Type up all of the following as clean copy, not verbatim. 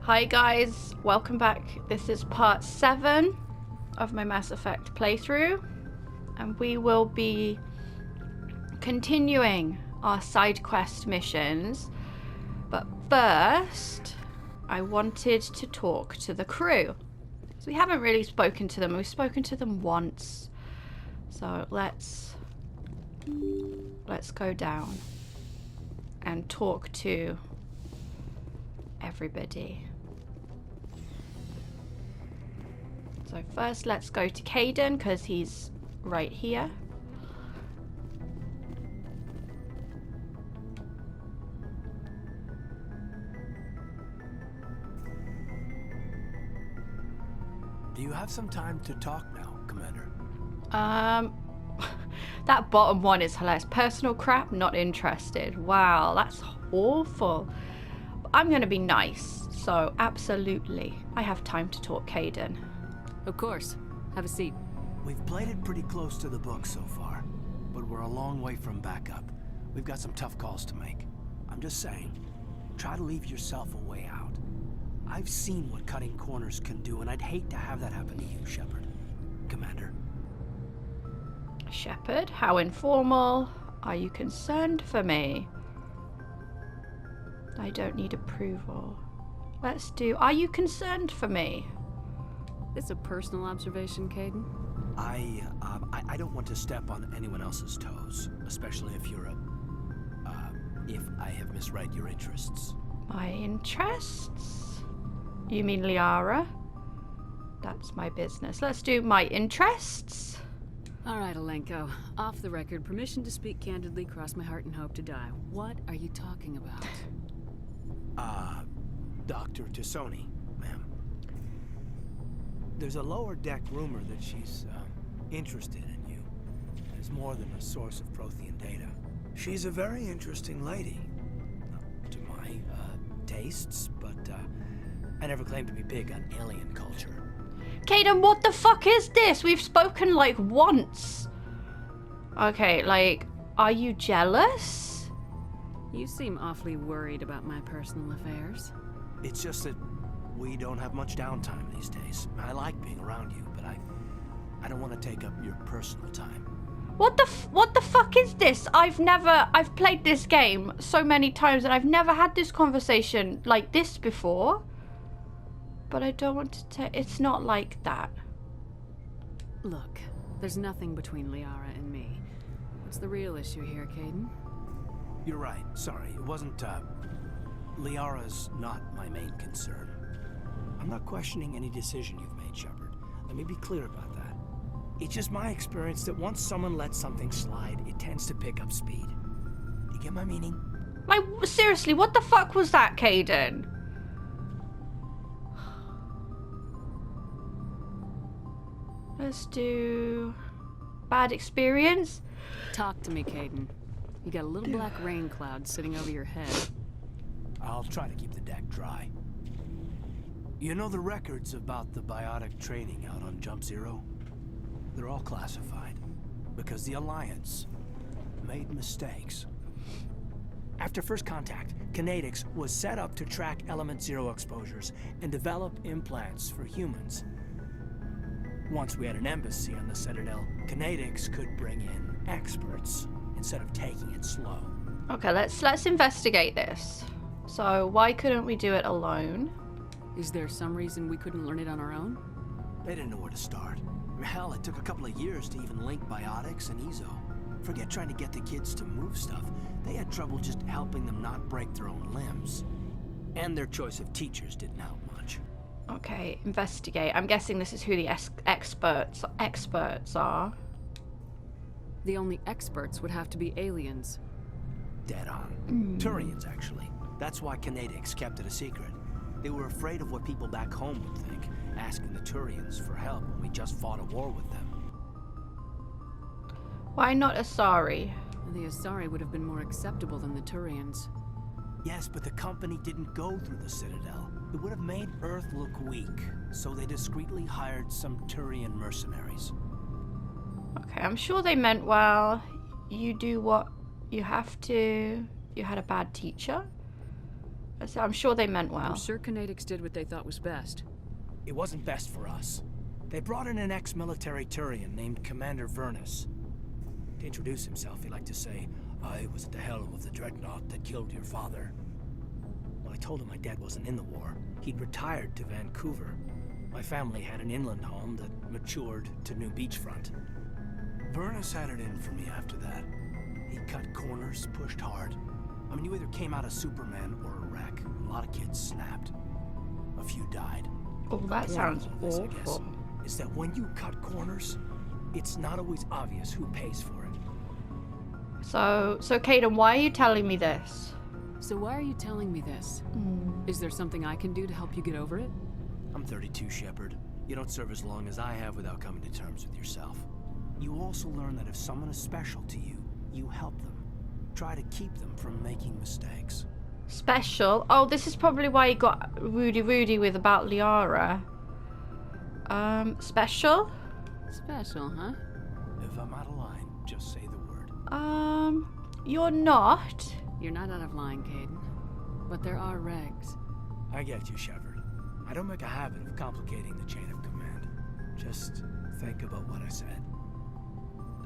Hi guys, welcome back. This is part 7 of my Mass Effect playthrough, and we will be continuing our side quest missions. But first, I wanted to talk to the crew. So we haven't really spoken to them. We've spoken to them once. So let's go down and talk to everybody. So first let's go to Kaidan because he's right here. Do you have some time to talk now, Commander? That bottom one is hilarious. Personal crap, not interested. Wow, that's awful. I'm gonna be nice, so absolutely. I have time to talk, Kaidan. Of course. Have a seat. We've played it pretty close to the book so far, but we're a long way from backup. We've got some tough calls to make. I'm just saying, try to leave yourself a way out. I've seen what cutting corners can do, and I'd hate to have that happen to you, Shepard. Commander. Shepard, how informal. Are you concerned for me? I don't need approval. Let's do, are you concerned for me? This a personal observation, Kaidan? I don't want to step on anyone else's toes, especially if you're if I have misread your interests. My interests? You mean Liara? That's my business. Let's do my interests. All right, Alenko. Off the record, permission to speak candidly, cross my heart and hope to die. What are you talking about? Dr. Tassoni, ma'am. There's a lower deck rumor that she's, interested in you. There's more than a source of Prothean data. She's a very interesting lady. To my, tastes, but, I never claimed to be big on alien culture. Kaidan, what the fuck is this? We've spoken like once. Okay, like, are you jealous? You seem awfully worried about my personal affairs. It's just that we don't have much downtime these days. I like being around you, but I don't want to take up your personal time. What the fuck is this? I've played this game so many times and I've never had this conversation like this before. But I don't want to take, it's not like that. Look, there's nothing between Liara and me. What's the real issue here, Kaidan? You're right. Sorry. It wasn't, Liara's not my main concern. I'm not questioning any decision you've made, Shepard. Let me be clear about that. It's just my experience that once someone lets something slide, it tends to pick up speed. You get my meaning? Seriously, what the fuck was that, Kaidan? Let's do bad experience. Talk to me, Kaidan. You got a little black rain cloud sitting over your head. I'll try to keep the deck dry. You know the records about the biotic training out on Jump Zero? They're all classified because the Alliance made mistakes. After first contact, Kinetics was set up to track Element Zero exposures and develop implants for humans. Once we had an embassy on the Citadel, Kinetics could bring in experts instead of taking it slow. Okay, let's investigate this. So why couldn't we do it alone? Is there some reason we couldn't learn it on our own? They didn't know where to start. Hell, it took a couple of years to even link biotics and Ezo. Forget trying to get the kids to move stuff. They had trouble just helping them not break their own limbs. And their choice of teachers didn't help much. Okay, investigate. I'm guessing this is who the experts are. The only experts would have to be aliens. Dead on. Turians, actually. That's why Kinetics kept it a secret. They were afraid of what people back home would think, asking the Turians for help when we just fought a war with them. Why not Asari? The Asari would have been more acceptable than the Turians. Yes, but the company didn't go through the Citadel. It would have made Earth look weak, so they discreetly hired some Turian mercenaries. Okay, I'm sure they meant well. You do what you have to. You had a bad teacher? I'm sure they meant well. I'm sure Canadics did what they thought was best. It wasn't best for us. They brought in an ex-military Turian named Commander Vernus. To introduce himself, he liked to say, "I was at the helm of the dreadnought that killed your father." Well, I told him my dad wasn't in the war. He'd retired to Vancouver. My family had an inland home that matured to New Beachfront. Vernus had it in for me after that. He cut corners, pushed hard. I mean, you either came out a Superman or a wreck. A lot of kids snapped. A few died. Oh, that sounds I guess, awful. is that when you cut corners, it's not always obvious who pays for it. So Caden, why are you telling me this? So why are you telling me this? Is there something I can do to help you get over it? I'm 32, Shepard. You don't serve as long as I have without coming to terms with yourself. You also learn that if someone is special to you, you help them. Try to keep them from making mistakes. Special? Oh, this is probably why you got Rudy with about Liara. Special? Special, huh? If I'm out of line, just say the word. You're not. You're not out of line, Caden. But there are regs. I get you, Shepard. I don't make a habit of complicating the chain of command. Just think about what I said.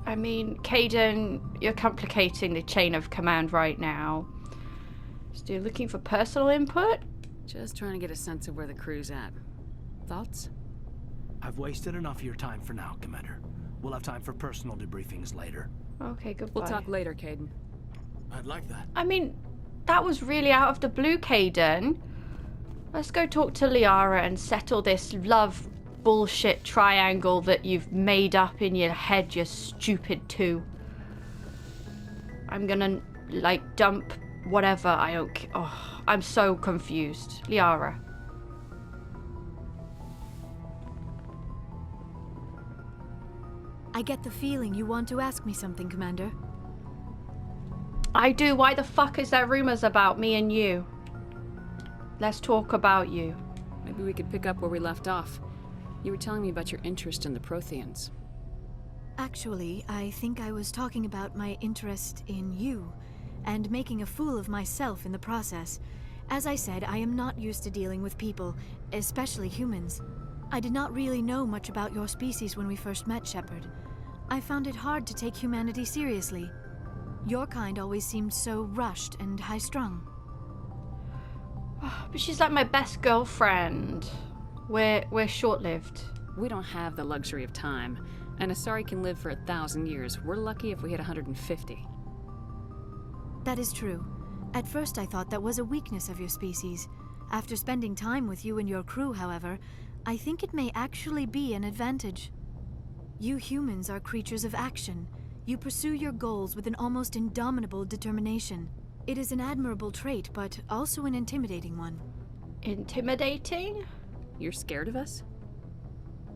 I mean, Caden, you're complicating the chain of command right now. So you're looking for personal input? Just trying to get a sense of where the crew's at. Thoughts? I've wasted enough of your time for now, Commander. We'll have time for personal debriefings later. Okay, goodbye. We'll talk later, Caden. I'd like that. I mean, that was really out of the blue, Caden. Let's go talk to Liara and settle this love bullshit triangle that you've made up in your head, you stupid two. I'm gonna, like, dump whatever. I don't. Oh, I'm so confused. Liara. I get the feeling you want to ask me something, Commander. I do. Why the fuck is there rumors about me and you? Let's talk about you. Maybe we could pick up where we left off. You were telling me about your interest in the Protheans. Actually, I think I was talking about my interest in you, and making a fool of myself in the process. As I said, I am not used to dealing with people, especially humans. I did not really know much about your species when we first met, Shepard. I found it hard to take humanity seriously. Your kind always seemed so rushed and high-strung. But she's like my best girlfriend. We're short-lived. We don't have the luxury of time. An Asari can live for 1,000 years. We're lucky if we hit 150. That is true. At first I thought that was a weakness of your species. After spending time with you and your crew, however, I think it may actually be an advantage. You humans are creatures of action. You pursue your goals with an almost indomitable determination. It is an admirable trait, but also an intimidating one. Intimidating? You're scared of us?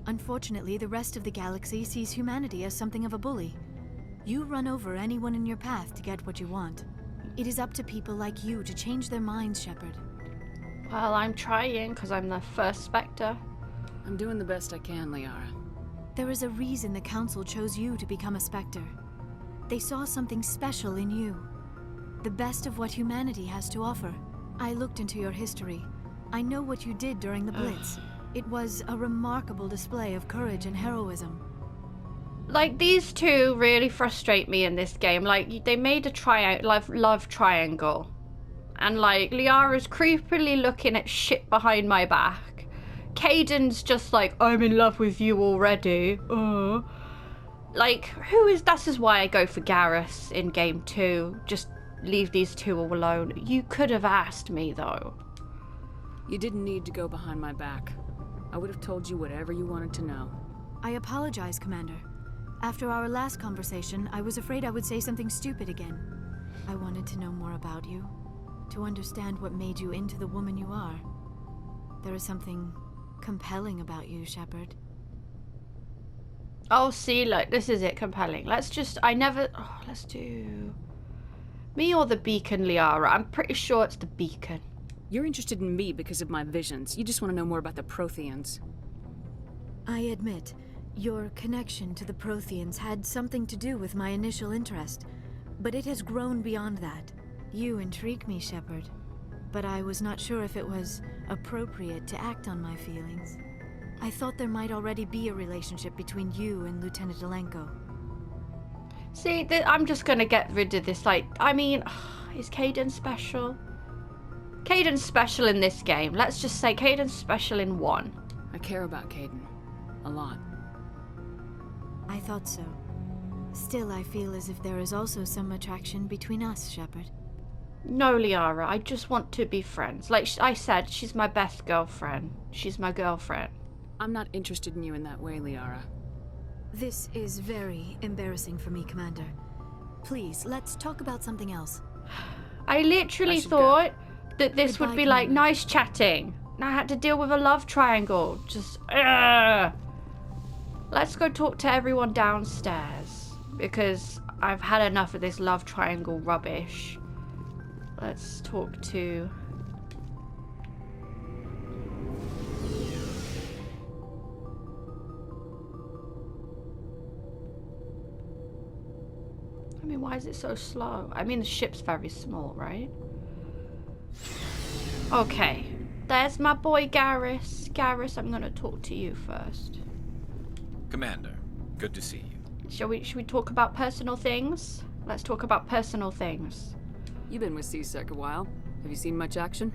Unfortunately, the rest of the galaxy sees humanity as something of a bully. You run over anyone in your path to get what you want. It is up to people like you to change their minds, Shepard. Well, I'm trying, because I'm the first Spectre. I'm doing the best I can, Liara. There is a reason the Council chose you to become a Spectre. They saw something special in you. The best of what humanity has to offer. I looked into your history. I know what you did during the Blitz. It was a remarkable display of courage and heroism. Like, these two really frustrate me in this game. Like, they made a love triangle. And, like, Liara's creepily looking at shit behind my back. Caden's just like, I'm in love with you already. Like, who is... This is why I go for Garrus in game 2. Just leave these two all alone. You could have asked me, though. You didn't need to go behind my back. I would have told you whatever you wanted to know. I apologize, Commander. After our last conversation, I was afraid I would say something stupid again. I wanted to know more about you, to understand what made you into the woman you are. There is something compelling about you, Shepard. Oh, see, look, this is it, compelling. Let's just... let's do... Me or the beacon, Liara? I'm pretty sure it's the beacon. You're interested in me because of my visions. You just want to know more about the Protheans. I admit, your connection to the Protheans had something to do with my initial interest, but it has grown beyond that. You intrigue me, Shepard. but I was not sure if it was appropriate to act on my feelings. I thought there might already be a relationship between you and Lieutenant Alenko. See, I'm just gonna get rid of this. Like, I mean, is Caden special? Caden's special in this game. Let's just say Caden's special in 1. I care about Caden. A lot. I thought so. Still, I feel as if there is also some attraction between us, Shepard. No, Liara, I just want to be friends. Like I said, she's my best girlfriend. She's my girlfriend. I'm not interested in you in that way, Liara. This is very embarrassing for me, Commander. Please, let's talk about something else. I literally thought that this would be like nice chatting. And I had to deal with a love triangle. Just, Let's go talk to everyone downstairs. Because I've had enough of this love triangle rubbish. Let's talk to... I mean, why is it so slow? I mean, the ship's very small, right? Okay. There's my boy Garrus. Garrus, I'm gonna talk to you first. Commander, good to see you. Should we talk about personal things? Let's talk about personal things. You've been with C-Sec a while. Have you seen much action?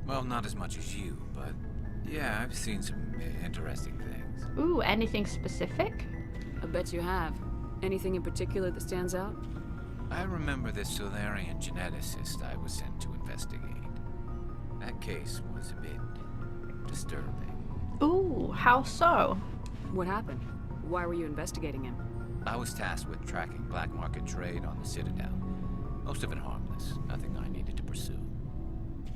Well, not as much as you, but yeah, I've seen some interesting things. Ooh, anything specific? I bet you have. Anything in particular that stands out? I remember this Solarian geneticist I was sent to investigate. That case was a bit disturbing. Ooh, how so? What happened? Why were you investigating him? I was tasked with tracking black market trade on the Citadel. Most of it harmless, nothing I needed to pursue.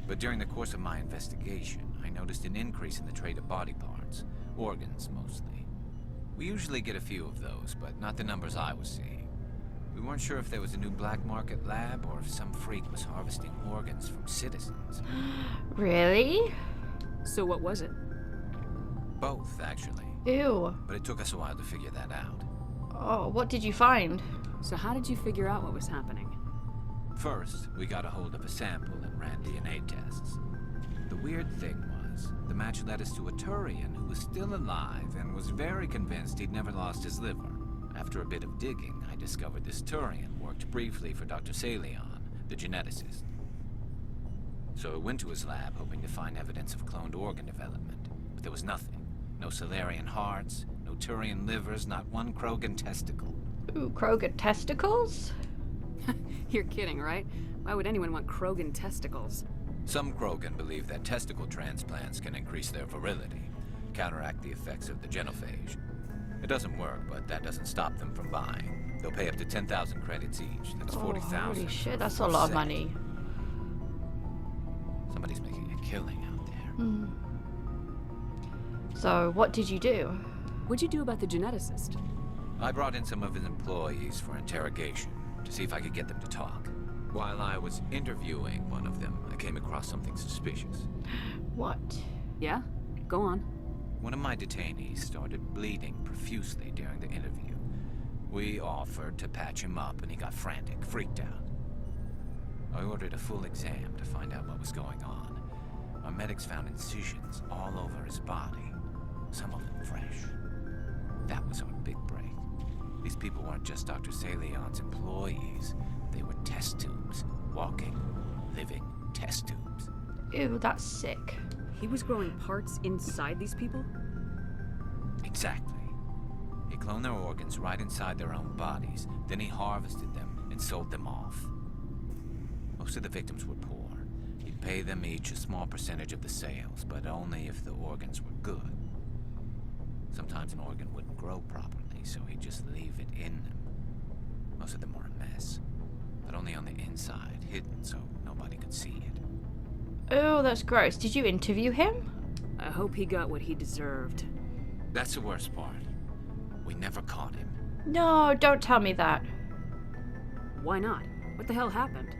But during the course of my investigation, I noticed an increase in the trade of body parts, organs mostly. We usually get a few of those, but not the numbers I was seeing. We weren't sure if there was a new black market lab or if some freak was harvesting organs from citizens. Really? So what was it? Both, actually. Ew. But it took us a while to figure that out. Oh, what did you find? So how did you figure out what was happening? First, we got a hold of a sample and ran DNA tests. The weird thing was, the match led us to a Turian who was still alive and was very convinced he'd never lost his liver. After a bit of digging, I discovered this Turian worked briefly for Dr. Salion, the geneticist. So I went to his lab hoping to find evidence of cloned organ development, but there was nothing. No Solarian hearts, no Turian livers, not one Krogan testicle. Ooh, Krogan testicles? You're kidding, right? Why would anyone want Krogan testicles? Some Krogan believe that testicle transplants can increase their virility, counteract the effects of the genophage. It doesn't work, but that doesn't stop them from buying. They'll pay up to 10,000 credits each. That's 40,000. Holy shit, that's a lot of money. Somebody's making a killing out there. So, what did you do? What'd you do about the geneticist? I brought in some of his employees for interrogation, to see if I could get them to talk. While I was interviewing one of them, I came across something suspicious. What? Yeah? Go on. One of my detainees started bleeding profusely during the interview. We offered to patch him up, and he got frantic, freaked out. I ordered a full exam to find out what was going on. Our medics found incisions all over his body, some of them fresh. That was our big break. These people weren't just Dr. Salion's employees. They were test tubes. Walking, living test tubes. Ew, that's sick. He was growing parts inside these people? Exactly. He cloned their organs right inside their own bodies. Then he harvested them and sold them off. Most of the victims were poor. He'd pay them each a small percentage of the sales, but only if the organs were good. Sometimes an organ wouldn't grow properly, so he'd just leave it in them. Most of them were a mess, but only on the inside, hidden so nobody could see it. Oh, that's gross. Did you interview him? I hope he got what he deserved. That's the worst part. We never caught him. No, don't tell me that. Why not? What the hell happened?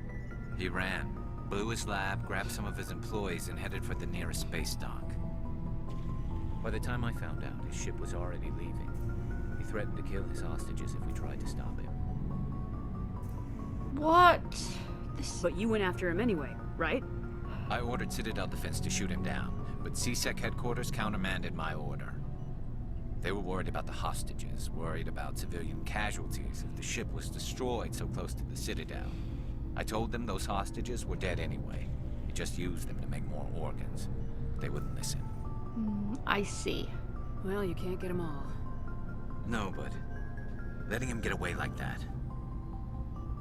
He ran, blew his lab, grabbed some of his employees, and headed for the nearest space dock. By the time I found out, his ship was already leaving. He threatened to kill his hostages if we tried to stop him. What? But you went after him anyway, right? I ordered Citadel Defense to shoot him down, but CSEC headquarters countermanded my order. They were worried about the hostages, worried about civilian casualties if the ship was destroyed so close to the Citadel. I told them those hostages were dead anyway. We just used them to make more organs. They wouldn't listen. I see. Well, you can't get them all. No, but letting him get away like that.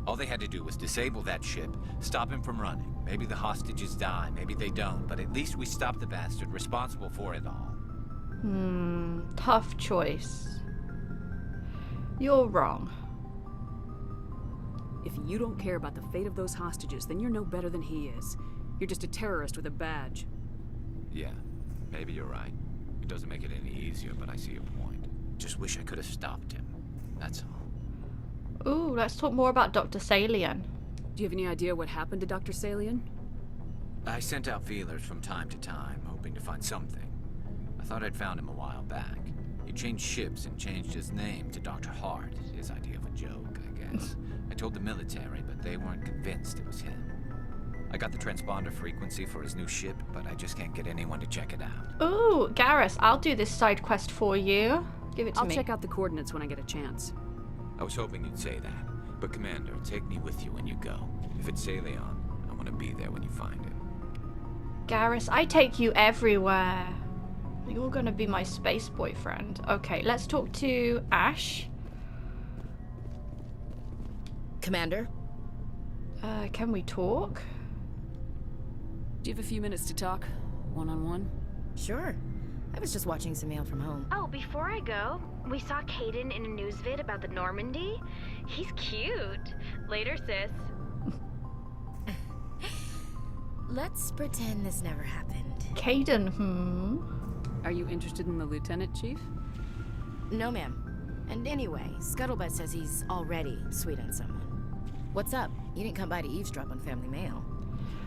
All they had to do was disable that ship, stop him from running. Maybe the hostages die, maybe they don't, but at least we stopped the bastard responsible for it all. Tough choice. You're wrong. If you don't care about the fate of those hostages, then you're no better than he is. You're just a terrorist with a badge. Yeah, maybe you're right. It doesn't make it any easier, but I see your point. Just wish I could have stopped him. That's all. Ooh, let's talk more about Dr. Salian. Do you have any idea what happened to Dr. Salian? I sent out feelers from time to time, hoping to find something. I thought I'd found him a while back. He changed ships and changed his name to Dr. Hart, his idea of a joke, I guess. I told the military, but they weren't convinced it was him. I got the transponder frequency for his new ship, but I just can't get anyone to check it out. Ooh, Garrus, I'll do this side quest for you. Give it to me. I'll check out the coordinates when I get a chance. I was hoping you'd say that. But Commander, take me with you when you go. If it's Salion, I want to be there when you find him. Garrus, I take you everywhere. You're gonna be my space boyfriend. Okay, let's talk to Ash. Commander? Can we talk? Do you have a few minutes to talk? One-on-one? Sure. I was just watching some mail from home. Oh, before I go, we saw Caden in a news vid about the Normandy. He's cute. Later, sis. Let's pretend this never happened. Caden, Are you interested in the Lieutenant Chief? No, ma'am. And anyway, Scuttlebutt says he's already sweet on someone. What's up? You didn't come by to eavesdrop on family mail.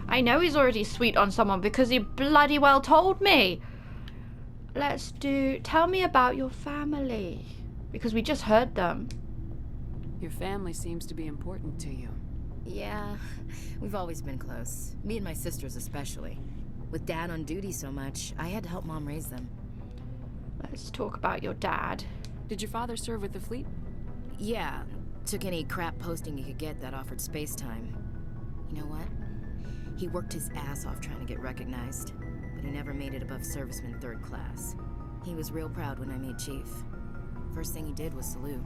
I know he's already sweet on someone because he bloody well told me. Tell me about your family. Because we just heard them. Your family seems to be important to you. Yeah, we've always been close. Me and my sisters especially. With Dad on duty so much, I had to help Mom raise them. Let's talk about your dad. Did your father serve with the fleet? Yeah, took any crap posting he could get that offered space time. You know what? He worked his ass off trying to get recognized, but he never made it above serviceman 3rd class. He was real proud when I made chief. First thing he did was salute.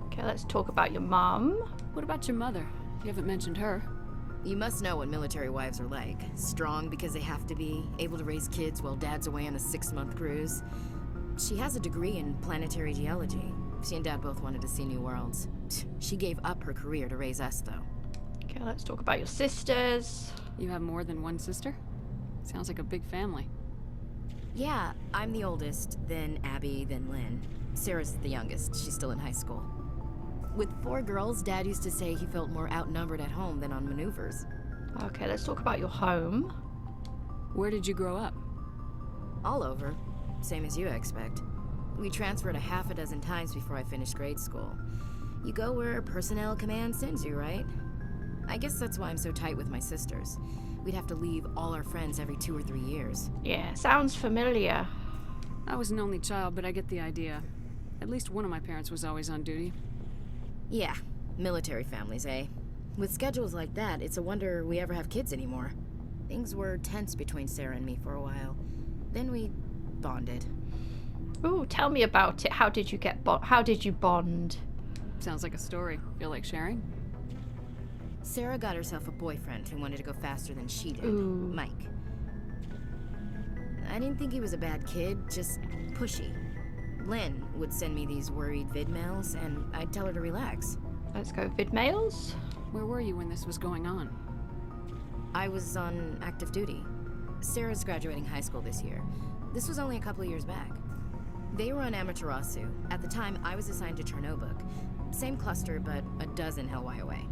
Okay, let's talk about your mom. What about your mother? You haven't mentioned her. You must know what military wives are like. Strong because they have to be, able to raise kids while Dad's away on a 6-month cruise. She has a degree in planetary geology. She and Dad both wanted to see new worlds. She gave up her career to raise us, though. Okay, let's talk about your sisters. You have more than one sister? Sounds like a big family. Yeah, I'm the oldest, then Abby, then Lynn. Sarah's the youngest. She's still in high school. With 4 girls, Dad used to say he felt more outnumbered at home than on maneuvers. Okay, let's talk about your home. Where did you grow up? All over. Same as you, I expect. We transferred a half a dozen times before I finished grade school. You go where personnel command sends you, right? I guess that's why I'm so tight with my sisters. We'd have to leave all our friends every 2 or 3 years. Yeah, sounds familiar. I was an only child, but I get the idea. At least one of my parents was always on duty. Yeah, military families, eh? With schedules like that, it's a wonder we ever have kids anymore. Things were tense between Sarah and me for a while. Then we bonded. Ooh, tell me about it. How did you bond? Sounds like a story. Feel like sharing? Sarah got herself a boyfriend who wanted to go faster than she did. Ooh. Mike. I didn't think he was a bad kid, just pushy. Lynn would send me these worried vid mails, and I'd tell her to relax. Let's go vid mails. Where were you when this was going on? I was on active duty. Sarah's graduating high school this year. This was only a couple of years back. They were on Amaterasu. At the time, I was assigned to Chernobog. Same cluster, but a dozen Hellwire away.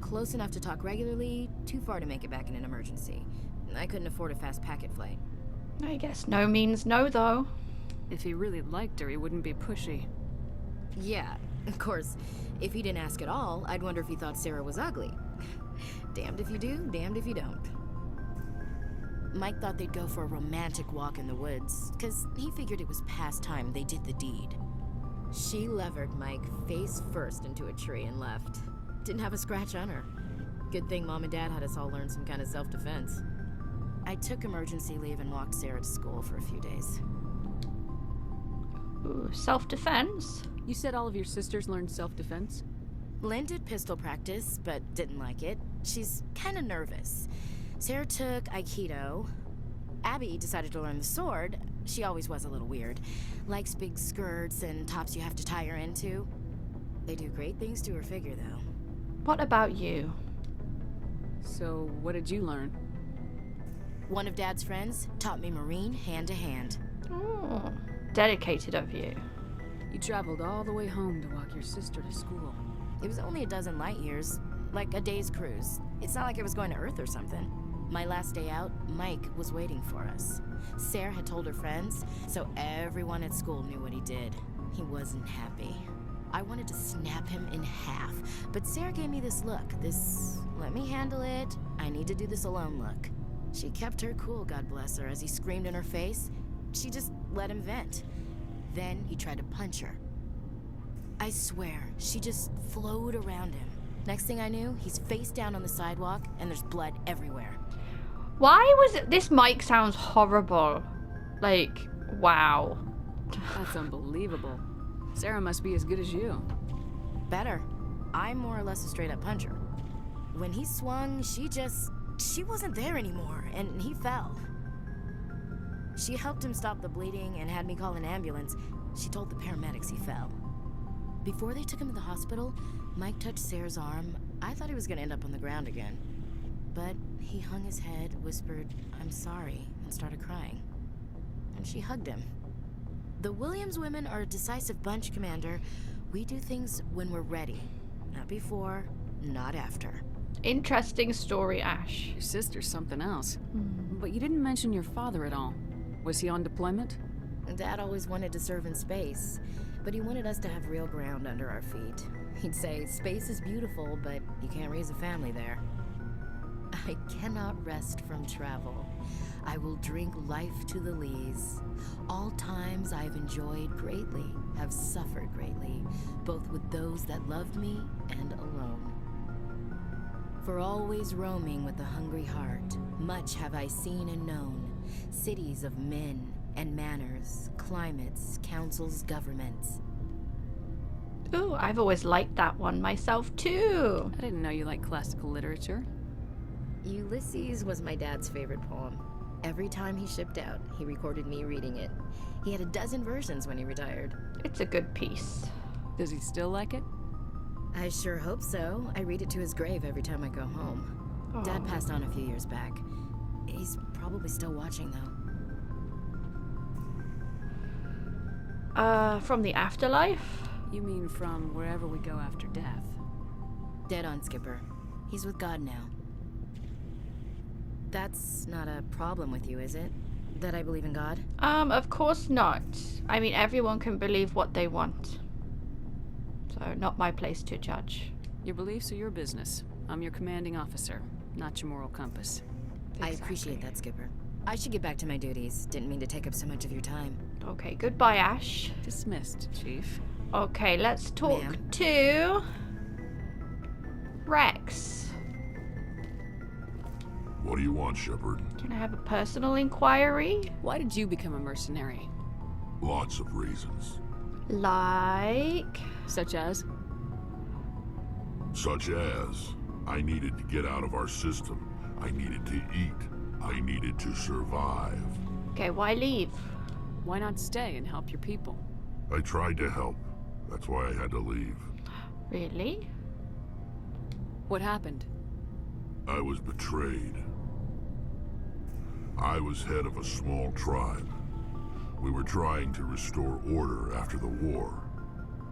Close enough to talk regularly, too far to make it back in an emergency. I couldn't afford a fast packet flight. I guess no means no, though. If he really liked her, he wouldn't be pushy. Yeah, of course. If he didn't ask at all, I'd wonder if he thought Sarah was ugly. Damned if you do, damned if you don't. Mike thought they'd go for a romantic walk in the woods, because he figured it was past time they did the deed. She levered Mike face first into a tree and left. Didn't have a scratch on her. Good thing Mom and Dad had us all learn some kind of self-defense. I took emergency leave and walked Sarah to school for a few days. Ooh, self-defense? You said all of your sisters learned self-defense? Lynn did pistol practice, but didn't like it. She's kind of nervous. Sarah took Aikido. Abby decided to learn the sword. She always was a little weird. Likes big skirts and tops you have to tie her into. They do great things to her figure, though. What about you? So, what did you learn? One of Dad's friends taught me Marine hand-to-hand. Oh, dedicated of you. You traveled all the way home to walk your sister to school. It was only a dozen light years, like a day's cruise. It's not like I was going to Earth or something. My last day out, Mike was waiting for us. Sarah had told her friends, so everyone at school knew what he did. He wasn't happy. I wanted to snap him in half, but Sarah gave me this look, this let me handle it, I need to do this alone look. She kept her cool, God bless her, as he screamed in her face. She just let him vent. Then he tried to punch her. I swear, she just flowed around him. Next thing I knew, he's face down on the sidewalk, and there's blood everywhere. Why was it? This mic sounds horrible. Like, wow. That's unbelievable. Sarah must be as good as you. Better. I'm more or less a straight-up puncher. When he swung, she wasn't there anymore, and he fell. She helped him stop the bleeding and had me call an ambulance. She told the paramedics he fell. Before they took him to the hospital, Mike touched Sarah's arm. I thought he was gonna end up on the ground again. But he hung his head, whispered, "I'm sorry," and started crying. And she hugged him. The Williams women are a decisive bunch, Commander. We do things when we're ready. Not before, not after. Interesting story, Ash. Your sister's something else. But you didn't mention your father at all. Was he on deployment? Dad always wanted to serve in space, but he wanted us to have real ground under our feet. He'd say, space is beautiful, but you can't raise a family there. I cannot rest from travel. I will drink life to the lees. All times I have enjoyed greatly, have suffered greatly, both with those that loved me and alone. For always roaming with a hungry heart, much have I seen and known, cities of men and manners, climates, councils, governments. Ooh, I've always liked that one myself too. I didn't know you liked classical literature. Ulysses was my dad's favorite poem. Every time he shipped out, he recorded me reading it. He had a dozen versions when he retired. It's a good piece. Does he still like it? I sure hope so. I read it to his grave every time I go home. Aw. Dad passed on a few years back. He's probably still watching, though. From the afterlife? You mean from wherever we go after death? Dead on, Skipper. He's with God now. That's not a problem with you, is it? That I believe in God? Of course not. I mean, everyone can believe what they want. So, not my place to judge. Your beliefs are your business. I'm your commanding officer, not your moral compass. I appreciate that, Skipper. I should get back to my duties. Didn't mean to take up so much of your time. Okay, goodbye, Ash. Dismissed, Chief. Okay, let's talk Ma'am. to Rex. What do you want, Shepard? Can I have a personal inquiry? Why did you become a mercenary? Lots of reasons. Like... Such as? Such as, I needed to get out of our system. I needed to eat. I needed to survive. Okay, why leave? Why not stay and help your people? I tried to help. That's why I had to leave. Really? What happened? I was betrayed. I was head of a small tribe. We were trying to restore order after the war,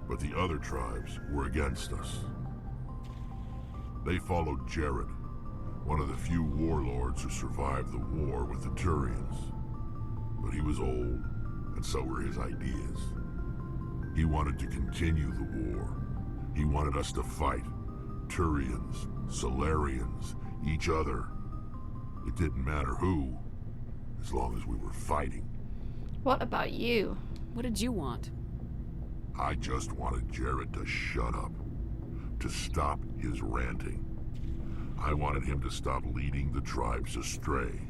but the other tribes were against us. They followed Jared, one of the few warlords who survived the war with the Turians. But he was old, and so were his ideas. He wanted to continue the war. He wanted us to fight. Turians, Solarians, each other. It didn't matter who. as long as we were fighting. What about you? What did you want? I just wanted Jared to shut up, to stop his ranting. I wanted him to stop leading the tribes astray.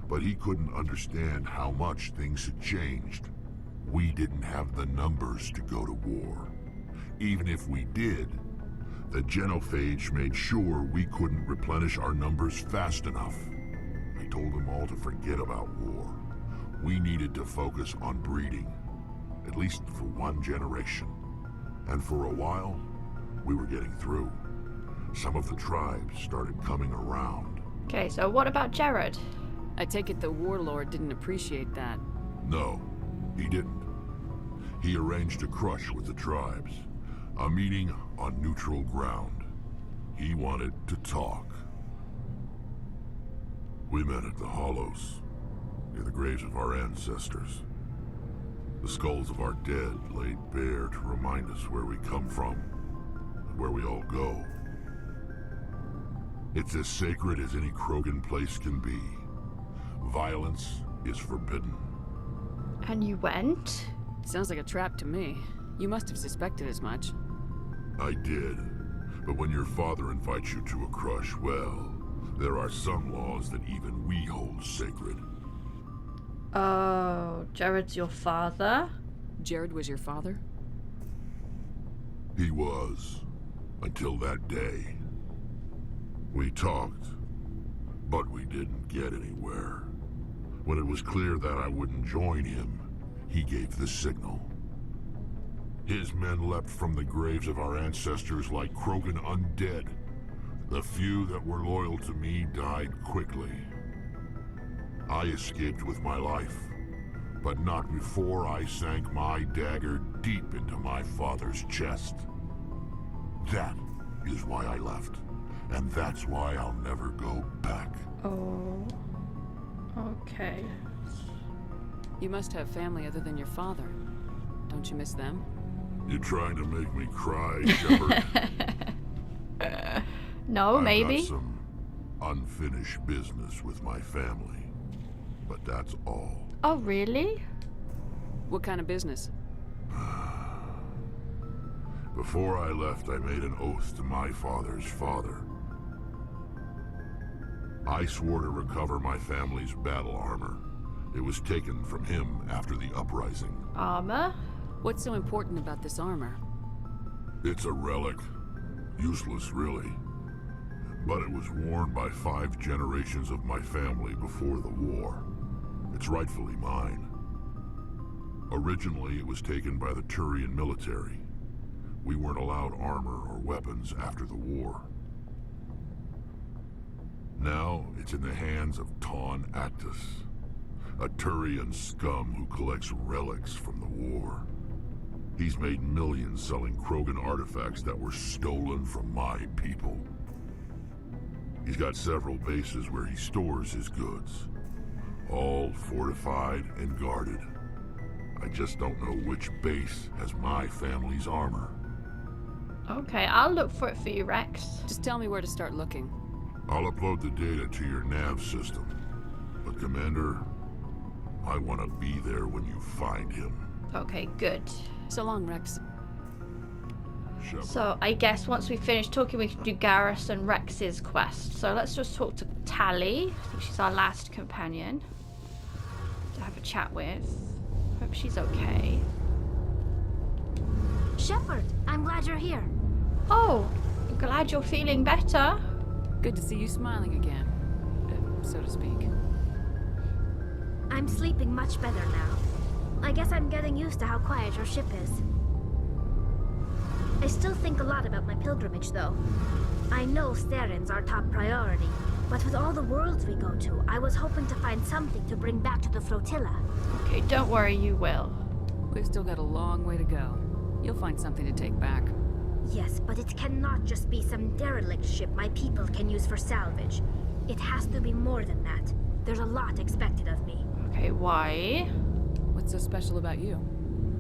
But he couldn't understand how much things had changed. We didn't have the numbers to go to war. Even if we did, the genophage made sure we couldn't replenish our numbers fast enough. I told them all to forget about war. We needed to focus on breeding, at least for one generation. And for a while, we were getting through. Some of the tribes started coming around. Okay, so what about Jared? I take it the warlord didn't appreciate that. No, he didn't. He arranged a crush with the tribes. A meeting on neutral ground. He wanted to talk. We met at the Hollows, near the graves of our ancestors. The skulls of our dead laid bare to remind us where we come from, and where we all go. It's as sacred as any Krogan place can be. Violence is forbidden. And you went? Sounds like a trap to me. You must have suspected as much. I did. But when your father invites you to a crush, well, there are some laws that even we hold sacred. Oh, Jared's your father? Jared was your father? He was. Until that day. We talked, but we didn't get anywhere. When it was clear that I wouldn't join him, he gave the signal. His men leapt from the graves of our ancestors like Krogan undead. The few that were loyal to me died quickly. I escaped with my life, but not before I sank my dagger deep into my father's chest. That is why I left, and that's why I'll never go back. Oh. Okay. You must have family other than your father. Don't you miss them? You're trying to make me cry, Shepard. No, maybe. I've got some unfinished business with my family, but that's all. Oh, really? What kind of business? Before I left, I made an oath to my father's father. I swore to recover my family's battle armor. It was taken from him after the uprising. Armor? What's so important about this armor? It's a relic. Useless, really. But it was worn by 5 generations of my family before the war. It's rightfully mine. Originally, it was taken by the Turian military. We weren't allowed armor or weapons after the war. Now, it's in the hands of Ton Actus, a Turian scum who collects relics from the war. He's made millions selling Krogan artifacts that were stolen from my people. He's got several bases where he stores his goods, all fortified and guarded. I just don't know which base has my family's armor. Okay, I'll look for it for you, Rex. Just tell me where to start looking. I'll upload the data to your nav system. But Commander, I want to be there when you find him. Okay, good. So long, Rex. Shepard. So I guess once we finish talking, we can do Garrus and Rex's quest. So let's just talk to Tally. I think she's our last companion to have a chat with. Hope she's okay. Shepard, I'm glad you're here. Oh, glad you're feeling better. Good to see you smiling again, so to speak. I'm sleeping much better now. I guess I'm getting used to how quiet your ship is. I still think a lot about my pilgrimage, though. I know Steren's our top priority, but with all the worlds we go to, I was hoping to find something to bring back to the flotilla. Okay, don't worry, you will. We've still got a long way to go. You'll find something to take back. Yes, but it cannot just be some derelict ship my people can use for salvage. It has to be more than that. There's a lot expected of me. Okay, why? What's so special about you?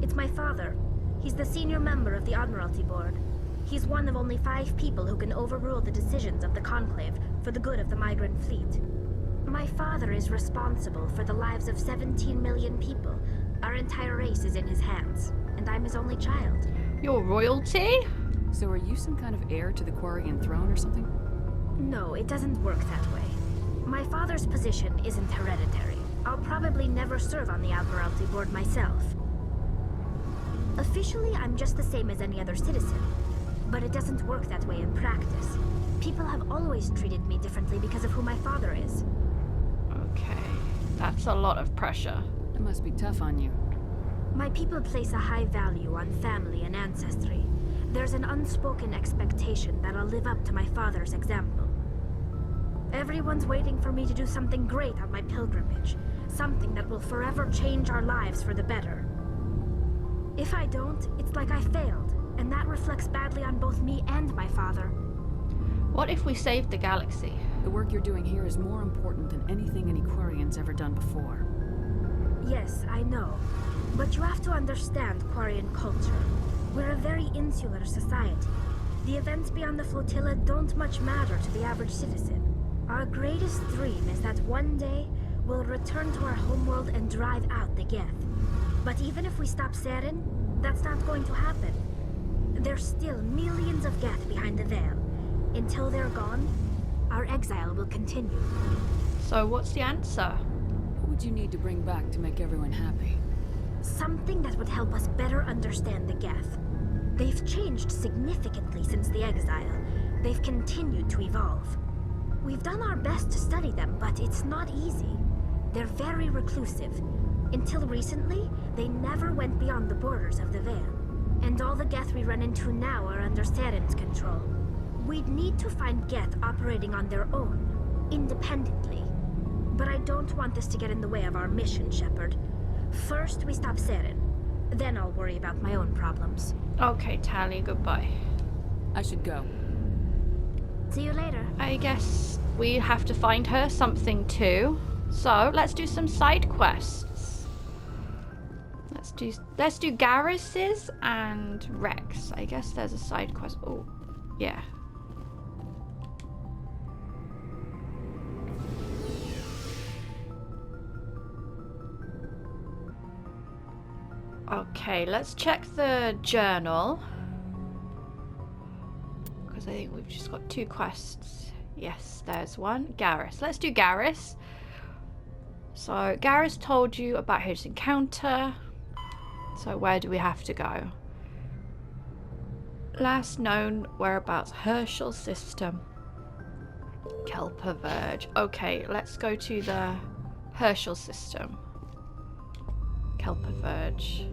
It's my father. He's the senior member of the Admiralty Board. He's one of only 5 people who can overrule the decisions of the Conclave for the good of the migrant fleet. My father is responsible for the lives of 17 million people. Our entire race is in his hands, and I'm his only child. You're royalty? So are you some kind of heir to the Quarian throne or something? No, it doesn't work that way. My father's position isn't hereditary. I'll probably never serve on the Admiralty Board myself. Officially, I'm just the same as any other citizen, but it doesn't work that way in practice. People have always treated me differently because of who my father is. Okay, that's a lot of pressure. It must be tough on you. My people place a high value on family and ancestry. There's an unspoken expectation that I'll live up to my father's example. Everyone's waiting for me to do something great on my pilgrimage, something that will forever change our lives for the better. If I don't, it's like I failed, and that reflects badly on both me and my father. What if we saved the galaxy? The work you're doing here is more important than anything any Quarian's ever done before. Yes, I know. But you have to understand Quarian culture. We're a very insular society. The events beyond the flotilla don't much matter to the average citizen. Our greatest dream is that one day we'll return to our homeworld and drive out the Geth. But even if we stop Saren, that's not going to happen. There's still millions of Geth behind the veil. Until they're gone, our exile will continue. So what's the answer? What would you need to bring back to make everyone happy? Something that would help us better understand the Geth. They've changed significantly since the exile. They've continued to evolve. We've done our best to study them, but it's not easy. They're very reclusive. Until recently, they never went beyond the borders of the Veil. And all the Geth we run into now are under Saren's control. We'd need to find Geth operating on their own, independently. But I don't want this to get in the way of our mission, Shepard. First, we stop Saren. Then I'll worry about my own problems. Okay, Tali, goodbye. I should go. See you later. I guess we have to find her something too. So let's do some side quests. Let's do Garrus's and Wrex. I guess there's a side quest. Oh, yeah. Okay, let's check the journal. Because I think we've just got 2 quests. Yes, there's one. Garrus. Let's do Garrus. So, Garrus told you about his encounter. So, where do we have to go? Last known whereabouts. Herschel system. Kelper Verge. Okay, let's go to the Herschel system. Kelper Verge.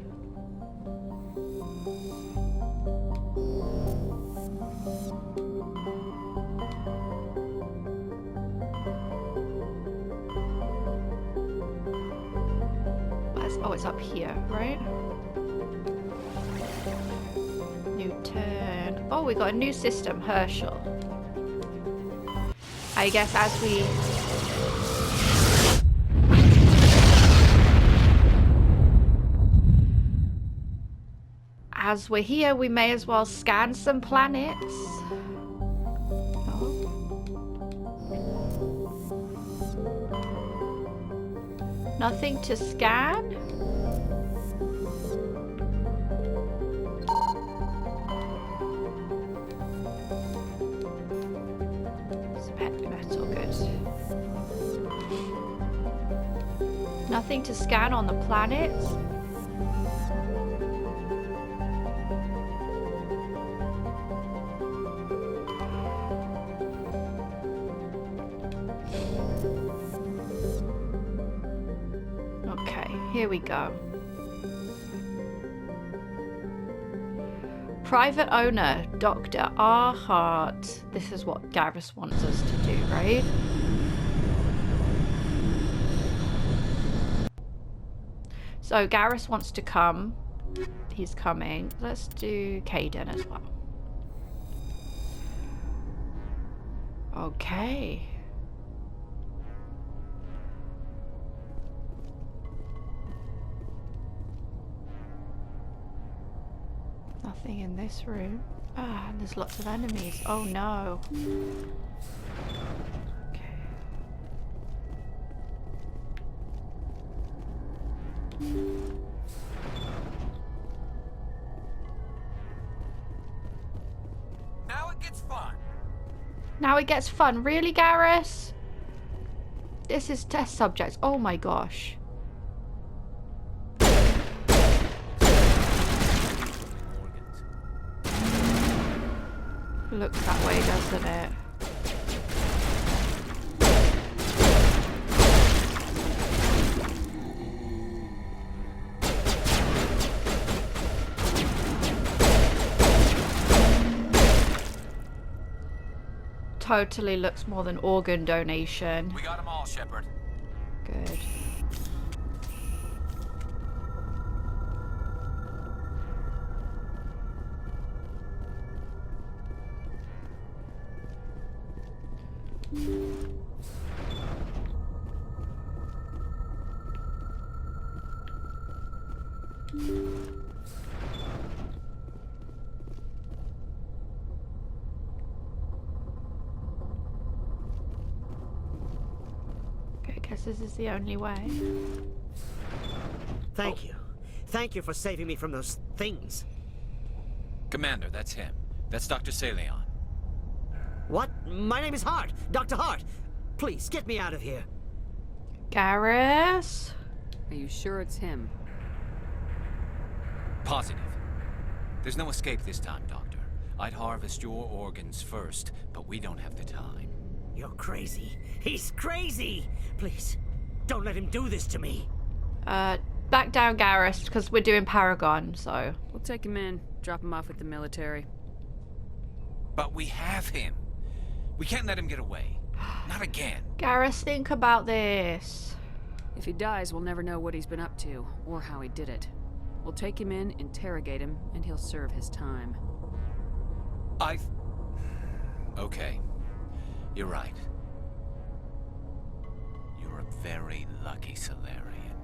Oh, it's up here, right? New turn. Oh, we got a new system, Herschel. I guess as we're here, we may as well scan some planets. Oh. Nothing to scan? Nothing to scan on the planets? Okay, here we go. Private owner, Dr. R. Hart. This is what Garrus wants us to do, right? So Garrus wants to come. He's coming. Let's do Caden as well. Okay. Nothing in this room. Ah, and there's lots of enemies. Oh no. Okay. Now it gets fun. Really, Garrus? This is test subjects. Oh my gosh. Looks that way, doesn't it? Totally looks more than organ donation. We got them all, Shepard. Good. This is the only way. Thank you. Thank you for saving me from those things. Commander, that's him. That's Dr. Saleon. What? My name is Hart. Dr. Hart. Please, get me out of here. Garrus? Are you sure it's him? Positive. There's no escape this time, Doctor. I'd harvest your organs first, but we don't have the time. You're crazy. He's crazy! Please, don't let him do this to me. Back down, Garrus, because we're doing Paragon, so... We'll take him in, drop him off with the military. But we have him. We can't let him get away. Not again. Garrus, think about this. If he dies, we'll never know what he's been up to, or how he did it. We'll take him in, interrogate him, and he'll serve his time. Okay. You're right. You're a very lucky Solarian.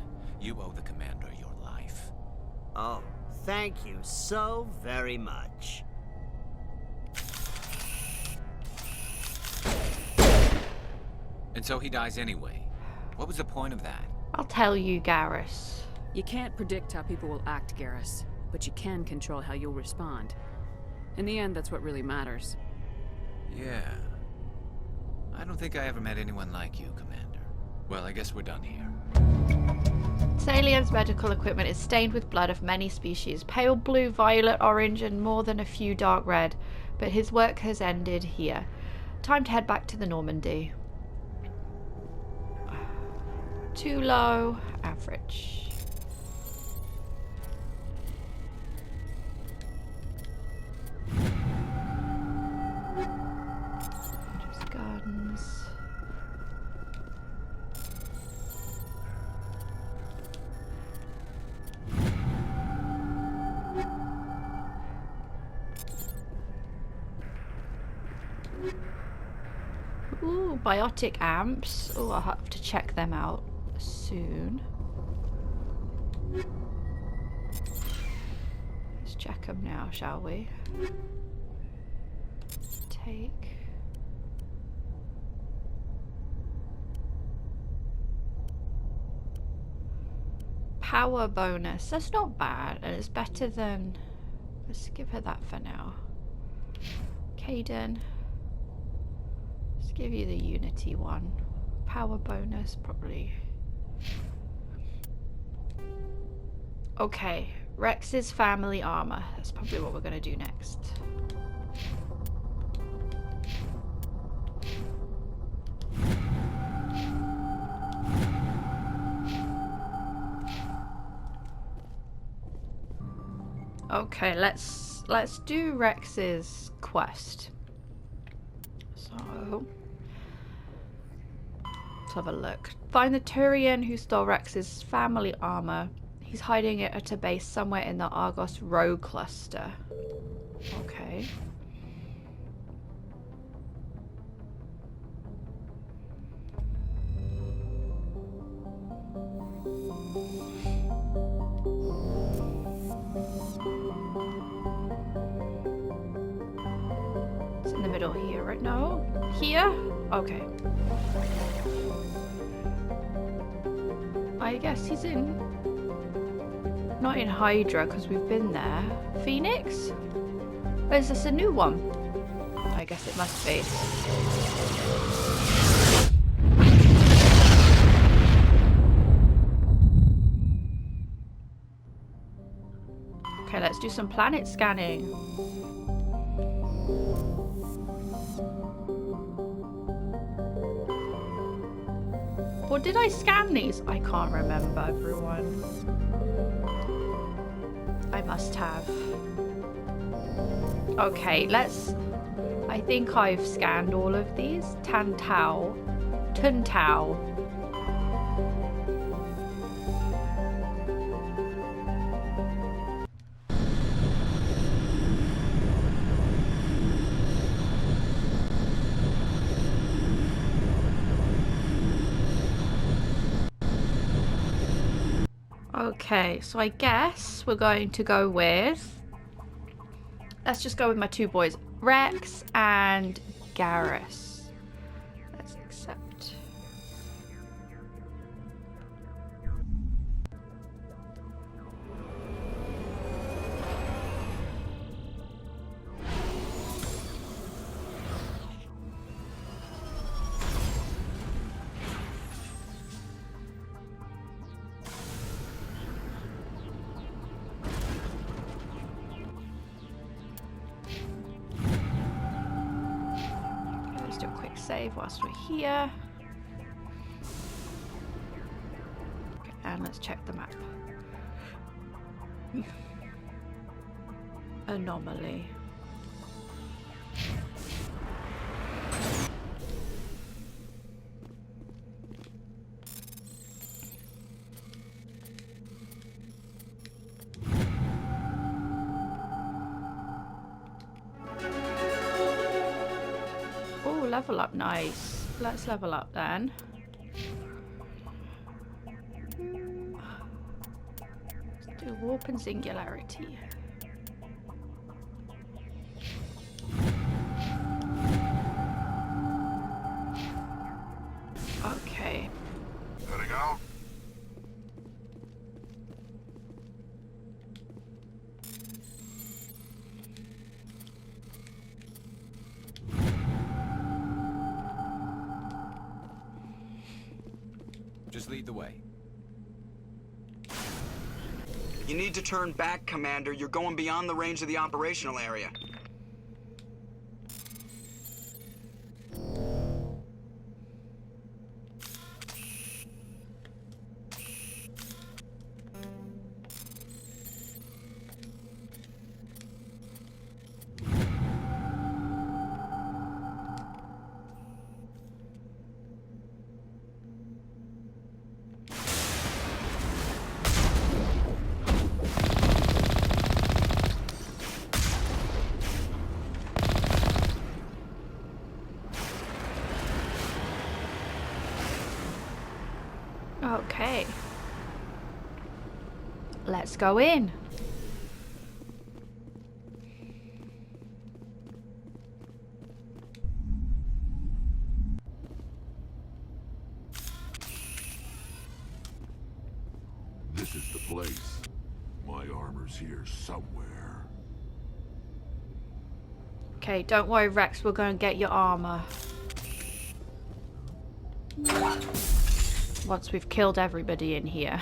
You owe the Commander your life. Oh, thank you so very much. And so he dies anyway. What was the point of that? I'll tell you, Garrus. You can't predict how people will act, Garrus, but you can control how you'll respond. In the end, that's what really matters. Yeah. I don't think I ever met anyone like you, Commander. Well, I guess we're done here. Saleon's medical equipment is stained with blood of many species, pale blue, violet, orange, and more than a few dark red, but his work has ended here. Time to head back to the Normandy. Too low, average. Just gardens. Ooh, biotic amps. Oh, I'll have to check them out soon. Let's check them now, shall we? Take. Power bonus. That's not bad, and it's better than... Let's give her that for now. Caden. Let's give you the Unity one. Power bonus, probably. Okay, Rex's family armor. That's probably what we're going to do next. Okay, let's do Rex's quest. So let's have a look. Find the Turian who stole Rex's family armor. He's hiding it at a base somewhere in the Argos Row cluster. Okay. It's in the middle here, right? No? Here? Okay. I guess he's in... Not in Hydra, because we've been there. Phoenix? Oh, is this a new one? I guess it must be. Okay, let's do some planet scanning. Or did I scan these? I can't remember, everyone. I must have. Okay, let's... I think I've scanned all of these. Tantau. Tuntau. Okay, so I guess we're going to go with... Let's just go with my two boys, Wrex and Garrus. Let's accept. Save whilst we're here. Okay, and let's check the map. Anomaly. Level up, nice. Let's level up then. Let's do warp and singularity. Okay. Heading out. Just lead the way. You need to turn back, Commander. You're going beyond the range of the operational area. Okay. Let's go in. This is the place. My armor's here somewhere. Okay, don't worry, Wrex, we're going to get your armor. Once we've killed everybody in here.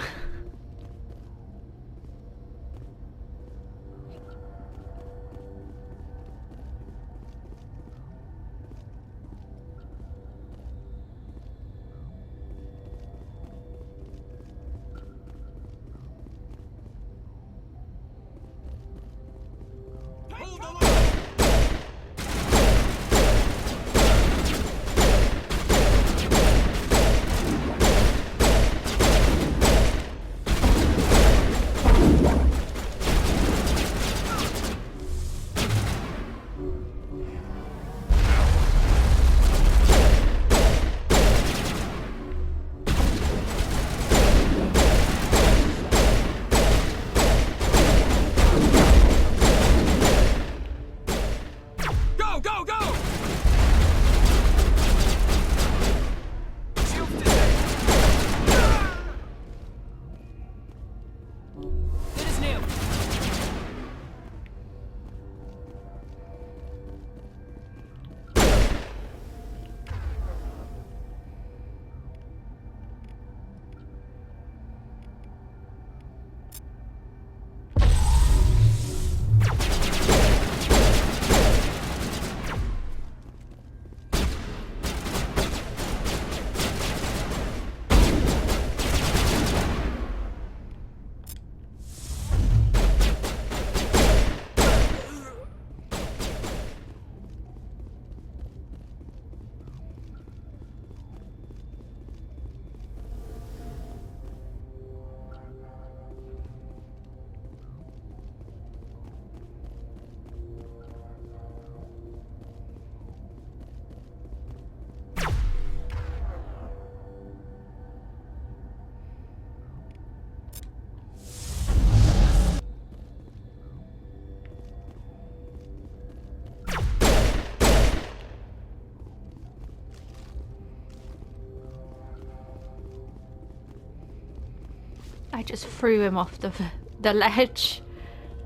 I just threw him off the ledge.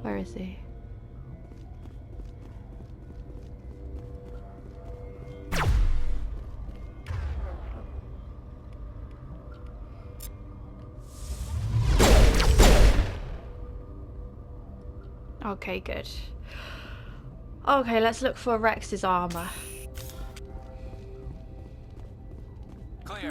Where is he? Okay, good. Okay, let's look for Rex's armor. Clear.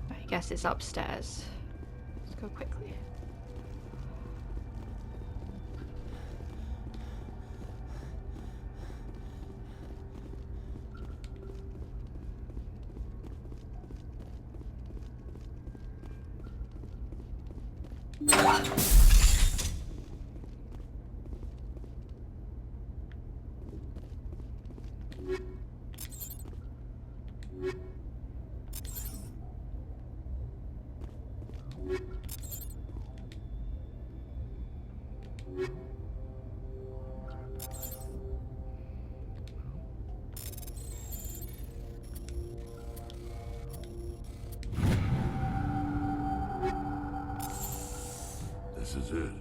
I guess it's upstairs. Let's go quickly. This is it.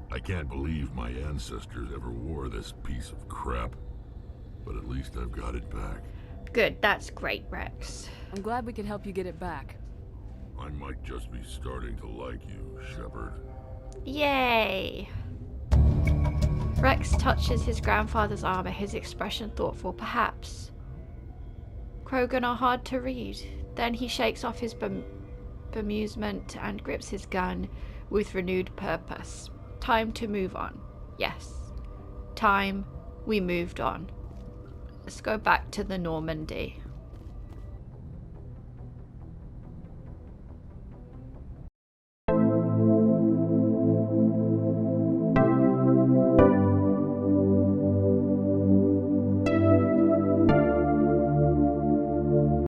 I can't believe my ancestors ever wore this piece of crap, but at least I've got it back. Good, that's great, Rex. I'm glad we could help you get it back. I might just be starting to like you, Shepard. Yay! Rex touches his grandfather's armor, his expression thoughtful, perhaps. Krogan are hard to read. Then he shakes off his bemusement and grips his gun with renewed purpose. Time to move on. Yes. Time we moved on. Let's go back to the Normandy.